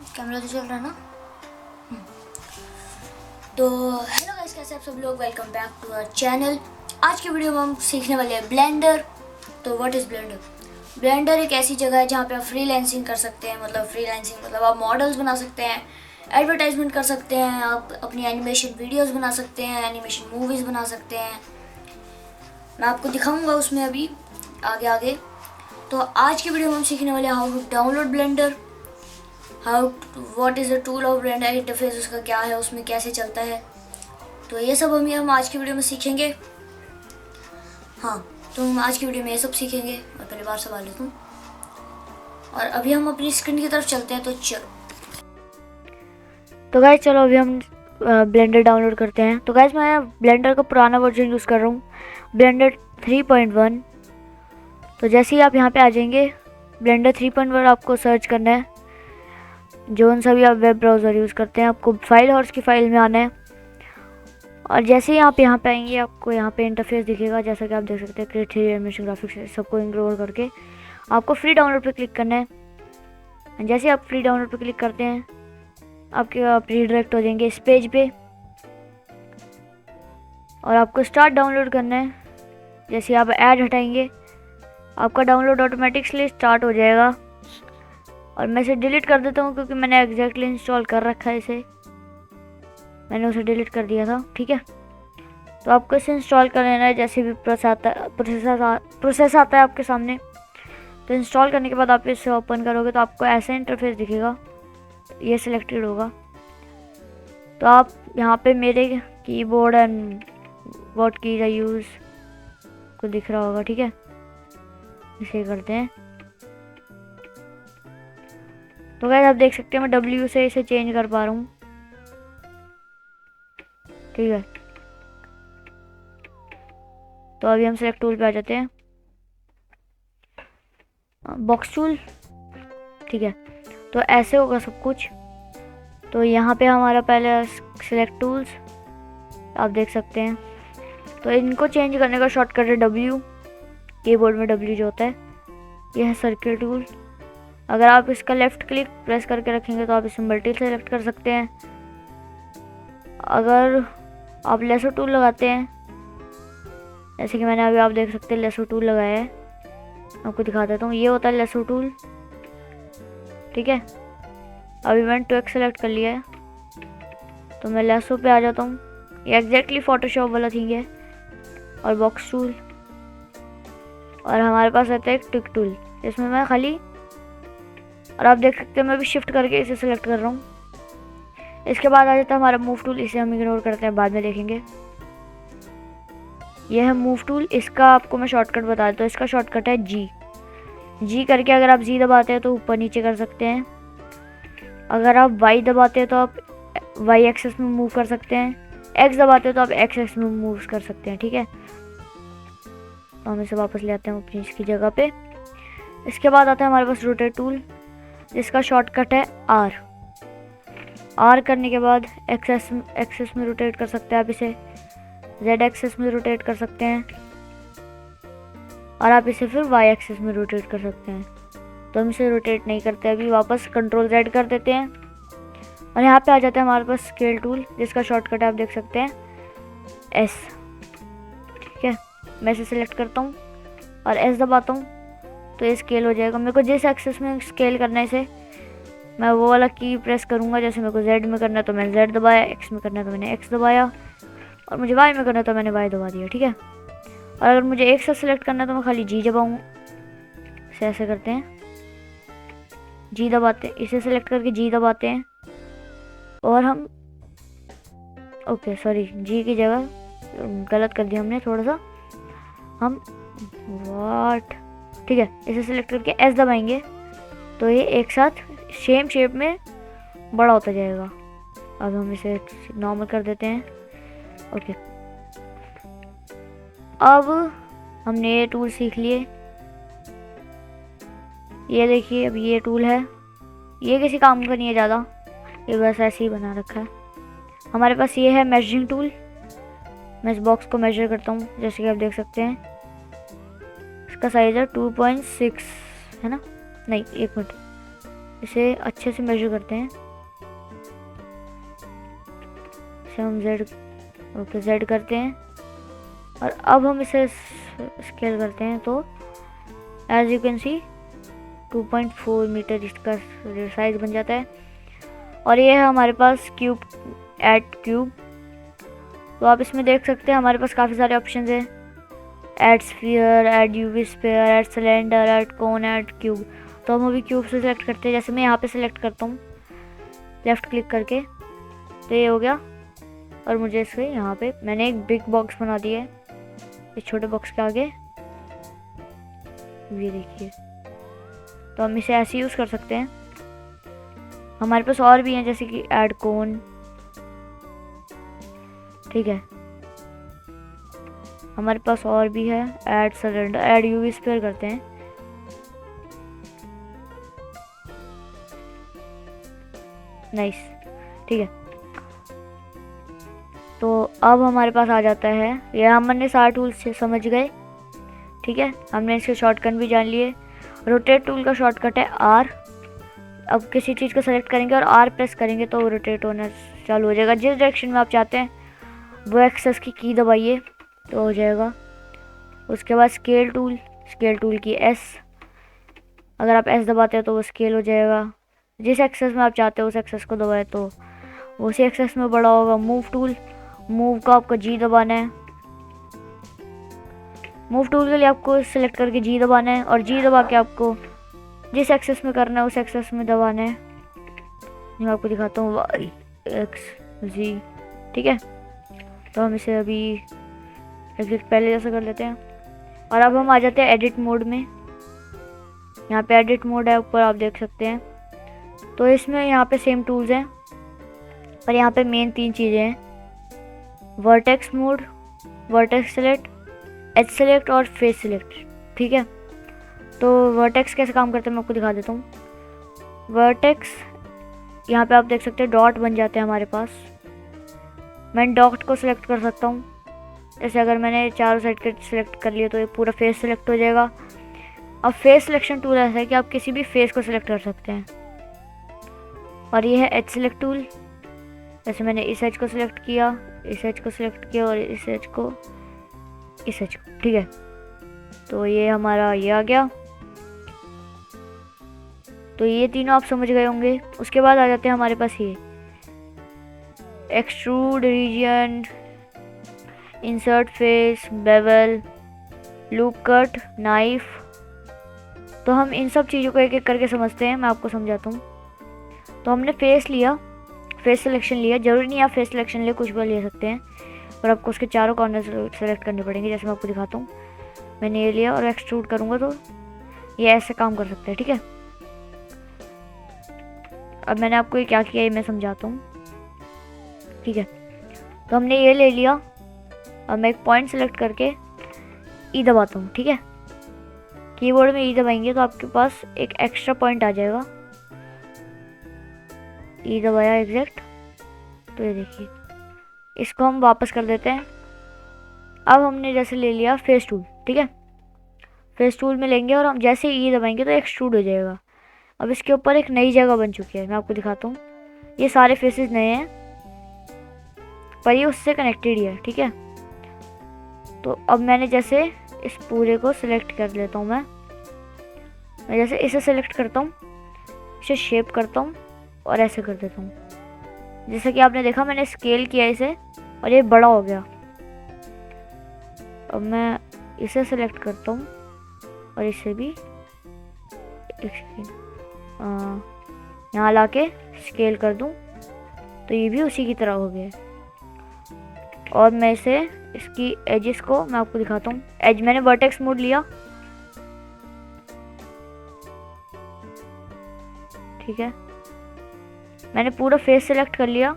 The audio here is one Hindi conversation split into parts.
कैमरा तो चल रहा है ना। तो हेलो गाइस, कैसे आप सब लोग। Welcome back to our channel. आज की वीडियो में हम सीखने वाले हैं ब्लेंडर। तो व्हाट इज़ ब्लेंडर। ब्लेंडर एक ऐसी जगह है जहाँ पे आप फ्रीलांसिंग कर सकते हैं। मतलब आप मॉडल्स बना सकते हैं, एडवर्टाइजमेंट कर सकते हैं, आप अपनी एनिमेशन वीडियोस बना सकते हैं, एनिमेशन मूवीज़ बना सकते हैं। मैं आपको दिखाऊंगा उसमें अभी आगे आगे। तो आज की वीडियो में हम सीखने वाले हैं how to download Blender, what is the tool of Blender interface, उसका क्या है, उसमें कैसे चलता है। तो ये सब हम आज की वीडियो में सीखेंगे। हाँ, तो हम आज की वीडियो में ये सब सीखेंगे। और पहले बार सवाल लेता हूँ और अभी हम अपनी स्क्रीन की तरफ चलते हैं। तो चलो। तो गाइस चलो अभी हम ब्लेंडर डाउनलोड करते हैं। तो गाइस मैं ब्लेंडर का पुराना वर्जन यूज़ कर रहा हूँ, ब्लेंडर 3.1। तो जैसे ही आप यहाँ पे आ जाएंगे, ब्लेंडर 3.1 आपको सर्च करना है। जो सा भी आप वेब ब्राउज़र यूज़ करते हैं, आपको फाइल हॉर्स की फाइल में आना है। और जैसे ही आप यहाँ पे आएंगे, आपको यहाँ पे इंटरफेस दिखेगा, जैसा कि आप देख सकते हैं, क्रिएट 3D एनिमेशन ग्राफिक्स सबको इंक्लूड करके आपको फ्री डाउनलोड पे क्लिक करना है। जैसे आप फ्री डाउनलोड पे क्लिक करते हैं, आप रीडायरेक्ट हो जाएंगे इस पेज पे और आपको स्टार्ट डाउनलोड करना है। जैसे आप ऐड हटाएंगे, आपका डाउनलोड ऑटोमेटिकली स्टार्ट हो जाएगा। और मैं इसे डिलीट कर देता हूँ क्योंकि मैंने एग्जैक्टली इंस्टॉल कर रखा है इसे, मैंने उसे डिलीट कर दिया था। ठीक है, तो आपको इसे इंस्टॉल कर लेना है। जैसे भी प्रोसेस आता है आपके सामने, तो इंस्टॉल करने के बाद आप इसे ओपन करोगे तो आपको ऐसा इंटरफेस दिखेगा, ये सिलेक्टेड होगा। तो आप यहाँ पे मेरे keyboard and what keys I use को दिख रहा होगा। ठीक है, इसे करते हैं। तो गाइस आप देख सकते हैं मैं W से इसे चेंज कर पा रहा हूँ। ठीक है, तो अभी हम सेलेक्ट टूल पे आ जाते हैं, बॉक्स टूल। ठीक है, तो ऐसे होगा सब कुछ। तो यहाँ पे हमारा पहले सिलेक्ट टूल्स आप देख सकते हैं। तो इनको चेंज करने का शॉर्टकट है W, कीबोर्ड में W जो होता है। यह है सर्किल टूल। अगर आप इसका लेफ़्ट क्लिक प्रेस करके रखेंगे तो आप इसे मल्टी सेलेक्ट कर सकते हैं। अगर आप लेसो टूल लगाते हैं, जैसे कि मैंने अभी आप देख सकते हैं लेसो टूल लगाया है, आपको दिखा देता हूँ। ये होता है लेसो टूल। ठीक है, अभी मैंने 2x सेलेक्ट कर लिया है, तो मैं लेसो पे आ जाता हूँ। ये एग्जैक्टली फोटोशॉप वाला थिंग है। और बॉक्स टूल, और हमारे पास आता है एक टिक टूल, इसमें मैं खाली, और आप देख सकते हैं मैं भी शिफ्ट करके इसे सेलेक्ट कर रहा हूँ। इसके बाद आ जाता है हमारा मूव टूल, इसे हम इग्नोर करते हैं, बाद में देखेंगे। यह है मूव टूल। इसका आपको मैं शॉर्टकट बता देता हूँ। इसका शॉर्टकट है जी करके अगर आप जी दबाते हैं तो ऊपर नीचे कर सकते हैं। अगर आप वाई दबाते हैं तो आप वाई एक्सेस में मूव कर सकते हैं। एक्स दबाते हैं तो आप एक्स एक्सेस में मूव कर सकते हैं। ठीक है, तो हम इसे वापस ले आते हैं अपनी इसकी जगह पे। इसके बाद आता है हमारे पास रोटेट टूल, जिसका शॉर्टकट है आर करने के बाद एक्सेस में रोटेट कर सकते हैं आप इसे, जेड एक्सेस में रोटेट कर सकते हैं, और आप इसे फिर वाई एक्सेस में रोटेट कर सकते हैं। तो हम इसे रोटेट नहीं करते, अभी वापस कंट्रोल जेड कर देते हैं। और यहाँ पे आ जाता है हमारे पास स्केल टूल, जिसका शॉर्टकट आप देख सकते हैं एस। ठीक है, मैं इसे सिलेक्ट करता हूँ और एस दबाता हूँ तो ये स्केल हो जाएगा। मेरे को जिस एक्सेस में स्केल करना है इसे, मैं वो वाला की प्रेस करूँगा। जैसे मेरे को जेड में करना है तो मैंने जेड दबाया, एक्स में करना है तो मैंने एक्स दबाया, और मुझे वाई में करना है तो मैंने वाई दबा दिया। ठीक है, और अगर मुझे एक साथ सेलेक्ट करना है तो मैं खाली जी दबाऊँ। इसे ऐसे करते हैं, जी दबाते हैं, इसे सेलेक्ट करके जी दबाते हैं, और हम ओके सॉरी जी की जगह गलत कर दिया हमने थोड़ा सा, हम वाट। ठीक है, इसे सेलेक्ट करके एस दबाएंगे तो ये एक साथ सेम शेप में बड़ा होता जाएगा। अब हम इसे नॉर्मल कर देते हैं। ओके, अब हमने ये टूल सीख लिए। ये देखिए, अब ये टूल है, ये किसी काम का नहीं है ज़्यादा, ये बस ऐसे ही बना रखा है। हमारे पास ये है मेजरिंग टूल। मैं इस बॉक्स को मेजर करता हूँ, जैसे कि आप देख सकते हैं इसका साइज़ है 2.6 है ना, नहीं एक मिनट, इसे अच्छे से मेजर करते हैं। इसे हम जेड करते हैं और अब हम इसे स्केल करते हैं। तो as you can see 2.4 meter इसका साइज बन जाता है। और ये है हमारे पास क्यूब, ऐड क्यूब। तो आप इसमें देख सकते हैं हमारे पास काफ़ी सारे ऑप्शन हैं। Add sphere, add UV sphere, add cylinder, add cone, add cube. तो हम अभी क्यूब से सिलेक्ट करते हैं। जैसे मैं यहाँ पे सिलेक्ट करता हूँ लेफ़्ट क्लिक करके, तो ये हो गया। और मुझे इसके यहाँ पे मैंने एक बिग बॉक्स बना दिया है इस छोटे बॉक्स के आगे, ये देखिए। तो हम इसे ऐसे यूज़ कर सकते हैं। हमारे पास और भी हैं जैसे कि ऐड कोन, ठीक है। हमारे पास और भी है add cylinder, add UV sphere करते हैं। नाइस, ठीक है। तो अब हमारे पास आ जाता है, ये हमने सारे टूल्स से समझ गए, ठीक है। हमने इसके शॉर्टकट भी जान लिए। रोटेट टूल का शॉर्टकट है आर। अब किसी चीज़ को सेलेक्ट करेंगे और आर प्रेस करेंगे तो रोटेट होना चालू हो जाएगा। जिस डायरेक्शन में आप चाहते हैं वो एक्सेस की दबाइए तो हो जाएगा। उसके बाद स्केल टूल की एस, अगर आप एस दबाते हैं तो वो स्केल हो जाएगा। जिस एक्सेस में आप चाहते हो उस एक्सेस को दबाए तो वो उसी एक्सेस में बड़ा होगा। मूव को आपको जी दबाना है। मूव टूल के लिए आपको सिलेक्ट करके जी दबाना है और जी दबा के आपको जिस एक्सेस में करना है उस एक्सेस में दबाना है। मैं आपको दिखाता हूँ, वाई एक्स जी, ठीक है। तो हम इसे अभी एग्जिट पहले जैसा कर लेते हैं। और अब हम आ जाते हैं एडिट मोड में। यहाँ पे एडिट मोड है ऊपर, आप देख सकते हैं। तो इसमें यहाँ पे सेम टूल्स हैं और यहाँ पे मेन 3 चीज़ें हैं, vertex mode, vertex select, edge select और फेस सेलेक्ट, ठीक है। तो वर्टेक्स कैसे काम करते हैं मैं आपको दिखा देता हूँ। वर्टेक्स यहाँ पे आप देख सकते हैं डॉट बन जाते हैं हमारे पास। मैं डॉट को सिलेक्ट कर सकता हूँ। जैसे अगर मैंने चारों साइड के सिलेक्ट कर लिया तो ये पूरा फेस सिलेक्ट हो जाएगा। अब फेस सिलेक्शन टूल ऐसा है कि आप किसी भी फेस को सिलेक्ट कर सकते हैं। और ये है एज सेलेक्ट टूल। जैसे मैंने इस एज को सिलेक्ट किया, इस एज को सिलेक्ट किया और इस एज को, ठीक है। तो ये हमारा ये आ गया। तो ये तीनों आप समझ गए होंगे। उसके बाद आ जाते हैं हमारे पास ये extrude region, insert face, bevel, loop cut, knife. तो हम इन सब चीज़ों को एक एक करके समझते हैं, मैं आपको समझाता हूँ। तो हमने फेस लिया, फेस सिलेक्शन लिया। जरूरी नहीं आप फेस सिलेक्शन ले, कुछ भी ले सकते हैं, पर आपको उसके चारों कॉर्नर सेलेक्ट करने पड़ेंगे। जैसे मैं आपको दिखाता हूँ, मैंने ये लिया और एक्सट्रूड करूँगा तो ये ऐसे काम कर सकते हैं, ठीक है। अब मैंने आपको ये क्या किया ये मैं समझाता हूँ, ठीक है। तो हमने ये ले लिया। अब मैं एक पॉइंट सेलेक्ट करके ई दबाता हूँ, ठीक है। कीबोर्ड में ई दबाएंगे तो आपके पास एक एक्स्ट्रा पॉइंट आ जाएगा। ई दबाया एग्जैक्ट, तो ये देखिए, इसको हम वापस कर देते हैं। अब हमने जैसे ले लिया फेस टूल, ठीक है। फेस टूल में लेंगे और हम जैसे ई दबाएंगे तो एक्सट्रूड हो जाएगा। अब इसके ऊपर एक नई जगह बन चुकी है, मैं आपको दिखाता हूँ। ये सारे फेसेस नए हैं पर ये उससे कनेक्टेड ही है, ठीक है। तो अब मैंने जैसे इस पूरे को सिलेक्ट कर लेता हूँ। मैं जैसे इसे सिलेक्ट करता हूँ, इसे शेप करता हूँ और ऐसे कर देता हूँ। जैसा कि आपने देखा मैंने स्केल किया इसे और ये बड़ा हो गया। अब मैं इसे सिलेक्ट करता हूँ और इसे भी यहाँ लाके स्केल कर दूँ तो ये भी उसी की तरह हो गया। और मैं इसे इसकी एजेस को मैं आपको दिखाता हूँ। एज मैंने वर्टेक्स मोड लिया, ठीक है। मैंने पूरा फेस सेलेक्ट कर लिया।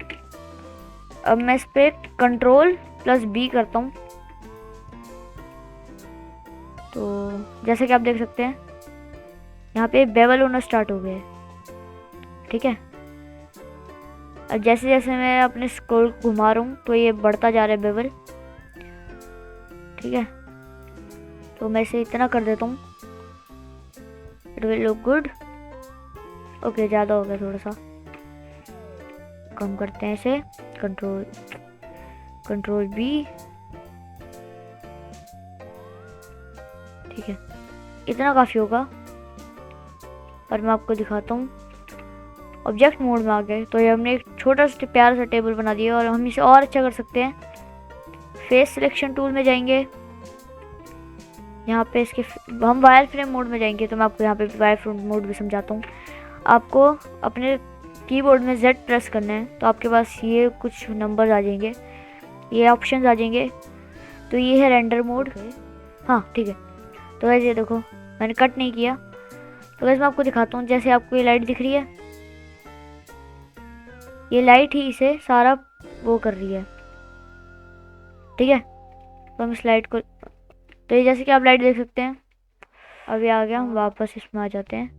अब मैं इस पर Ctrl+B करता हूँ। तो जैसे कि आप देख सकते हैं यहाँ पे बेवल होना स्टार्ट हो गया है, ठीक है। अब जैसे जैसे मैं अपने स्क्रोल घुमा रहा हूँ तो ये बढ़ता जा रहा है बेवल, ठीक है। तो मैं इसे इतना कर देता हूँ, it will look good. Okay, ज़्यादा हो गया, थोड़ा सा कम करते हैं इसे। कंट्रोल बी, ठीक है, इतना काफ़ी होगा। पर मैं आपको दिखाता हूँ। ऑब्जेक्ट मोड में आ गए तो ये हमने एक छोटा सा प्यारा सा टेबल बना दिया, और हम इसे और अच्छा कर सकते हैं। फेस सिलेक्शन टूल में जाएंगे, यहाँ पे इसके हम वायर फ्रेम मोड में जाएंगे। तो मैं आपको यहाँ पे वायर फ्रेम मोड भी समझाता हूँ। आपको अपने कीबोर्ड में Z प्रेस करना है, तो आपके पास ये कुछ नंबर आ जाएंगे, ये ऑप्शंस आ जाएंगे। तो ये है रेंडर मोड। हाँ ठीक है, तो वैसे ये देखो मैंने कट नहीं किया। तो वैसे मैं आपको दिखाता हूँ, जैसे आपको ये लाइट दिख रही है, ये लाइट ही इसे सारा वो कर रही है, ठीक है। तो हम इस लाइट को, तो ये जैसे कि आप लाइट देख सकते हैं, अभी आ गया। हम वापस इसमें आ जाते हैं,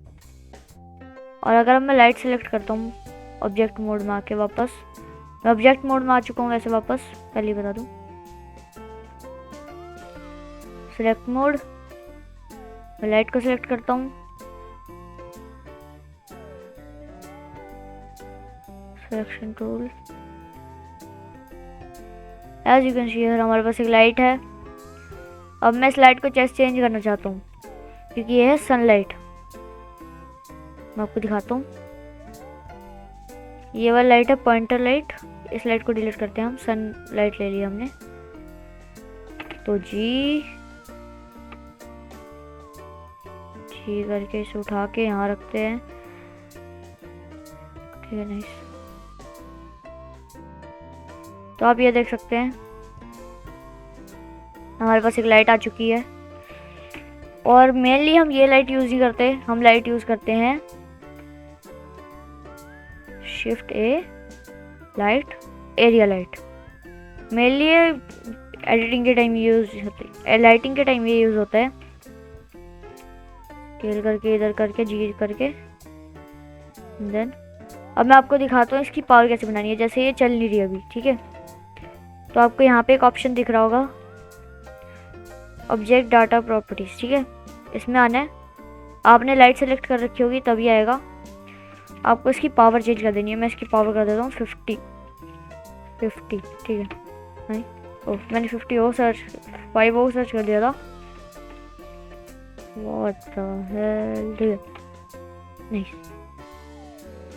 और अगर अब मैं लाइट सेलेक्ट करता हूँ ऑब्जेक्ट मोड में आके, वापस मैं ऑब्जेक्ट मोड में आ चुका हूँ वैसे, वापस पहले ही बता दूँ। सेलेक्ट मोड, मैं लाइट को सेलेक्ट करता हूँ, selection tool, as you can see here हमारे पास एक लाइट है। अब मैं इस लाइट को चेंज करना चाहता हूँ, क्योंकि ये है सनलाइट। मैं आपको दिखाता हूँ, ये वाला लाइट है पॉइंटर लाइट। इस लाइट को डिलीट करते हैं हम, सन लाइट ले लिया हमने। तो जी करके इसे उठा के यहाँ रखते हैं, ठीक है, नाइस। तो आप ये देख सकते हैं हमारे पास एक लाइट आ चुकी है। और मेनली हम ये लाइट यूज़ नहीं करते, हम लाइट यूज़ करते हैं शिफ्ट ए light, area light. Mainly editing के टाइम यूज़ होती है, लाइटिंग के टाइम ये यूज़ होता है। स्केल करके, इधर करके, जी करके, देन अब मैं आपको दिखाता हूँ इसकी पावर कैसे बनानी है। जैसे ये चल नहीं रही अभी, ठीक है, तो आपको यहाँ पे एक ऑप्शन दिख रहा होगा, ऑब्जेक्ट डाटा प्रॉपर्टीज, ठीक है, इसमें आना है। आपने लाइट सेलेक्ट कर रखी होगी तभी आएगा। आपको इसकी पावर चेंज कर देनी है। मैं इसकी पावर कर देता हूँ 50, ठीक है। नहीं, ओह मैंने 50 ओ सर्च 5 ओ सर्च कर दिया था, व्हाट द हेल, ठीक है, नहीं।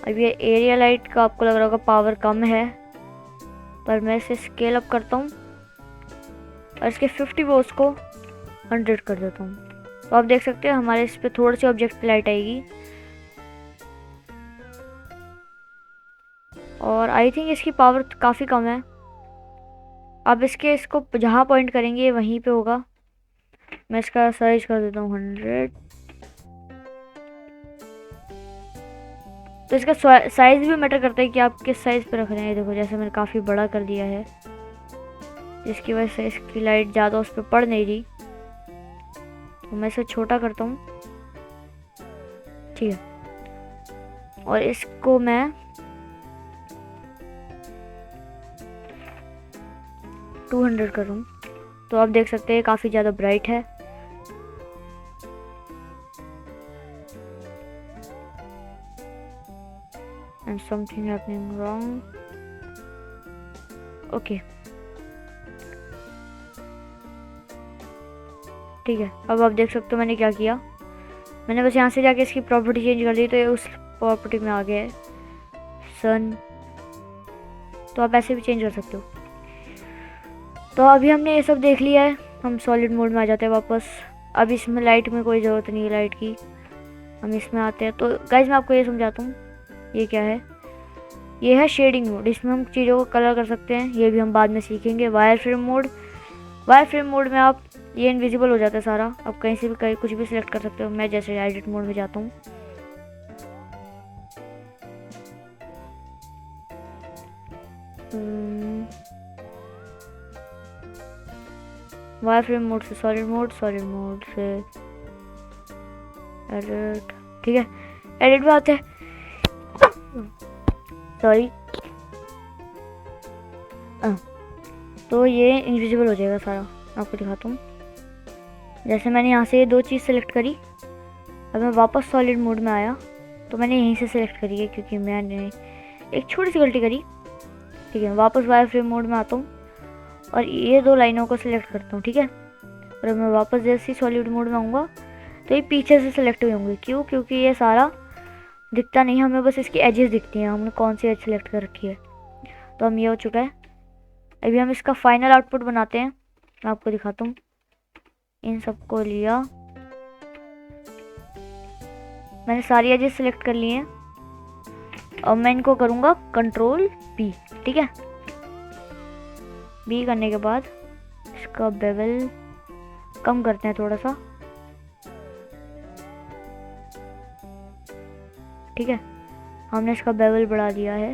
अब ये एरिया लाइट का आपको लग रहा होगा पावर कम है, पर मैं इसे स्केल अप करता हूँ और इसके 50 वोल्ट्स को 100 कर देता हूँ। तो आप देख सकते हैं हमारे इस पे थोड़ी सी ऑब्जेक्ट पे लाइट आएगी। और आई थिंक इसकी पावर काफ़ी कम है। अब इसको जहाँ पॉइंट करेंगे वहीं पे होगा। मैं इसका साइज कर देता हूँ 100। तो इसका साइज़ भी मैटर करता है कि आप किस साइज़ पे रख रहे हैं। देखो जैसे मैंने काफ़ी बड़ा कर दिया है, जिसकी वजह से इसकी लाइट ज़्यादा उस पर पड़ नहीं रही। तो मैं इसे छोटा करता हूँ, ठीक है, और इसको मैं टू 200 करूँ। तो आप देख सकते हैं काफ़ी ज़्यादा ब्राइट है। And something happening wrong. Okay. ठीक है, अब आप देख सकते हो मैंने क्या किया। मैंने बस यहाँ से जाके इसकी प्रॉपर्टी चेंज कर दी, तो ये उस प्रॉपर्टी में आ गया है सन। तो आप ऐसे भी चेंज कर सकते हो। तो अभी हमने ये सब देख लिया है, हम सॉलिड मोड में आ जाते हैं वापस। अब इसमें लाइट में कोई ज़रूरत नहीं है लाइट की, हम इसमें आते हैं। तो गाइज मैं आपको ये समझाता हूँ, ये क्या है। ये है शेडिंग मोड, इसमें हम चीज़ों को कलर कर सकते हैं, ये भी हम बाद में सीखेंगे। Wire frame mode, wire frame mode में आप ये इनविजिबल हो जाता है सारा, आप कहीं से भी कहीं कुछ भी सिलेक्ट कर सकते हो। मैं जैसे एडिट मोड में जाता हूँ, वायर फ्रेम मोड से सॉलिड मोड, सॉलिड मोड से एडिट, ठीक है, एडिट में आते हैं। सॉरी, तो ये इनविजिबल हो जाएगा सारा। आपको दिखाता हूँ, जैसे मैंने यहाँ से ये दो चीज़ सेलेक्ट करी। अब मैं वापस सॉलिड मोड में आया, तो मैंने यहीं से सिलेक्ट करी है क्योंकि मैंने एक छोटी सी गलती करी। ठीक है, वापस वायर फ्रेम मोड में आता हूँ और ये 2 लाइनों को सिलेक्ट करता हूँ। ठीक है, और मैं वापस जैसे ही सॉलिड मोड में आऊँगा तो ये पीछे से सिलेक्ट हुए होंगे। क्यों? क्योंकि ये सारा दिखता नहीं, हमें बस इसकी एजेस दिखती हैं, हमने कौन सी एज सेलेक्ट कर रखी है। तो हम ये हो चुका है। अभी हम इसका फाइनल आउटपुट बनाते हैं, मैं आपको दिखाता हूँ। इन सबको लिया, मैंने सारी एजेस सेलेक्ट कर ली हैं। अब मैं इनको करूँगा कंट्रोल बी। ठीक है, बी करने के बाद इसका बेवल कम करते हैं थोड़ा सा। ठीक है, हमने इसका बेवल बढ़ा दिया है।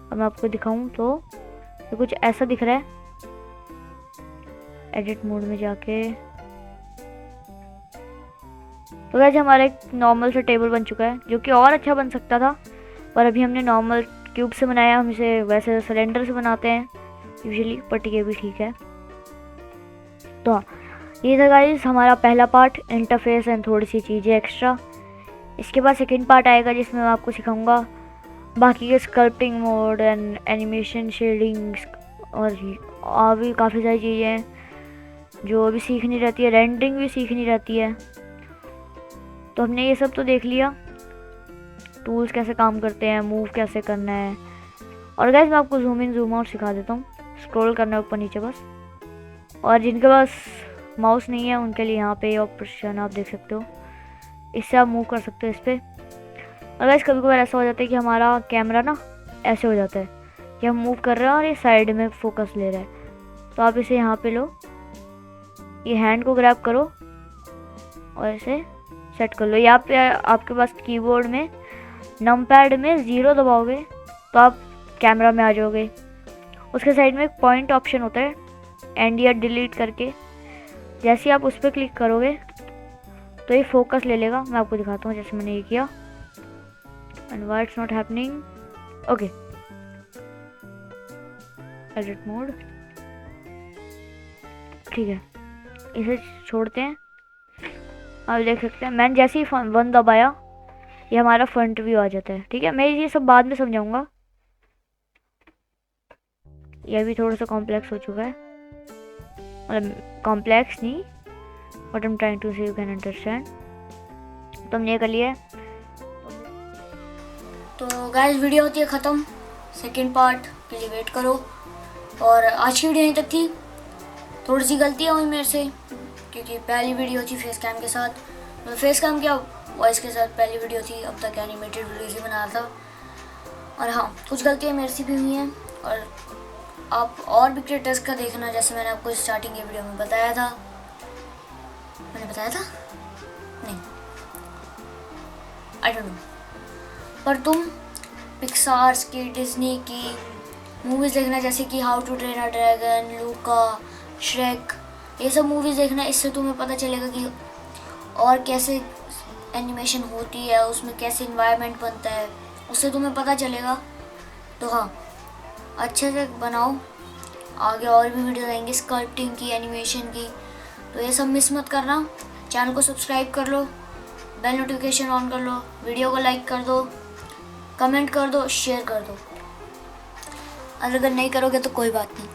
अब मैं आपको दिखाऊं तो ये कुछ ऐसा दिख रहा है। एडिट मोड में जाके तो वैसे हमारा एक नॉर्मल सा टेबल बन चुका है, जो कि और अच्छा बन सकता था, पर अभी हमने नॉर्मल क्यूब से बनाया। हम इसे वैसे सिलेंडर से बनाते हैं यूजुअली, बट ये भी ठीक है। तो ये था गाइस हमारा पहला पार्ट, इंटरफेस एंड थोड़ी सी चीज़ें एक्स्ट्रा। इसके बाद सेकंड पार्ट आएगा जिसमें मैं आपको सिखाऊंगा बाकी के sculpting mode and animation, shading और भी काफ़ी सारी चीज़ें हैं जो अभी सीखनी रहती है। रेंडरिंग भी सीखनी रहती है। तो हमने ये सब तो देख लिया, टूल्स कैसे काम करते हैं, मूव कैसे करना है। और गाइस मैं आपको जूम इन जूम आउट सिखा देता हूँ। स्क्रॉल करना है ऊपर नीचे बस। और जिनके पास माउस नहीं है उनके लिए यहाँ पे ऑप्शन आप देख सकते हो, इससे आप मूव कर सकते हो इस पर। और गाइस कभी कभार ऐसा हो जाता है कि हमारा कैमरा ना ऐसे हो जाता है कि हम मूव कर रहे हैं और ये साइड में फोकस ले रहा है। तो आप इसे यहाँ पे लो, ये हैंड को ग्रैब करो और इसे सेट कर लो। यहाँ पे आपके पास कीबोर्ड में नमपैड में 0 दबाओगे तो आप कैमरा में आ जाओगे। उसके साइड में एक पॉइंट ऑप्शन होता है, एंड या डिलीट करके। जैसे आप उस पर क्लिक करोगे तो ये फोकस ले लेगा। मैं आपको दिखाता हूँ, जैसे मैंने ये किया and why it's not happening. Okay, edit mode. ठीक है, इसे छोड़ते हैं। आप देख सकते हैं मैंने जैसे ही 1 दबाया ये हमारा फ्रंट व्यू आ जाता है। ठीक है, मैं ये सब बाद में समझाऊंगा, यह भी थोड़ा सा कॉम्प्लेक्स हो चुका है। मतलब कॉम्प्लेक्स नहीं, but I am trying to say you can understand. तो हमने ये कर लिया है। तो गाइस वीडियो होती है ख़त्म, सेकंड पार्ट के लिए वेट करो। और आज की वीडियो यहीं तक थी। थोड़ी सी गलतियाँ हुई मेरे से क्योंकि पहली वीडियो थी फेस कैम के साथ, मतलब फेस कैम क्या वॉइस के साथ पहली वीडियो थी। अब तक एनिमेटेड वीडियोज़ ही बना था। और हाँ, कुछ गलतियाँ मेरे से भी हुई हैं। और आप और भी क्रिएटर्स का देखना, जैसे मैंने आपको स्टार्टिंग के वीडियो में बताया था। मैंने बताया था नहीं, आई डोंट नो। पर तुम पिक्सार्स की, डिज्नी की मूवीज़ देखना, जैसे कि how to train a dragon, Luca, Shrek, ये सब मूवीज़ देखना। इससे तुम्हें पता चलेगा कि और कैसे एनिमेशन होती है, उसमें कैसे इन्वायरमेंट बनता है, उससे तुम्हें पता चलेगा। तो हाँ, अच्छे से बनाओ। आगे और भी वीडियो आएंगे स्कल्पटिंग की, एनिमेशन की, तो ये सब मिस मत करना। चैनल को सब्सक्राइब कर लो, बेल नोटिफिकेशन ऑन कर लो, वीडियो को लाइक कर दो, कमेंट कर दो, शेयर कर दो। अगर नहीं करोगे तो कोई बात नहीं।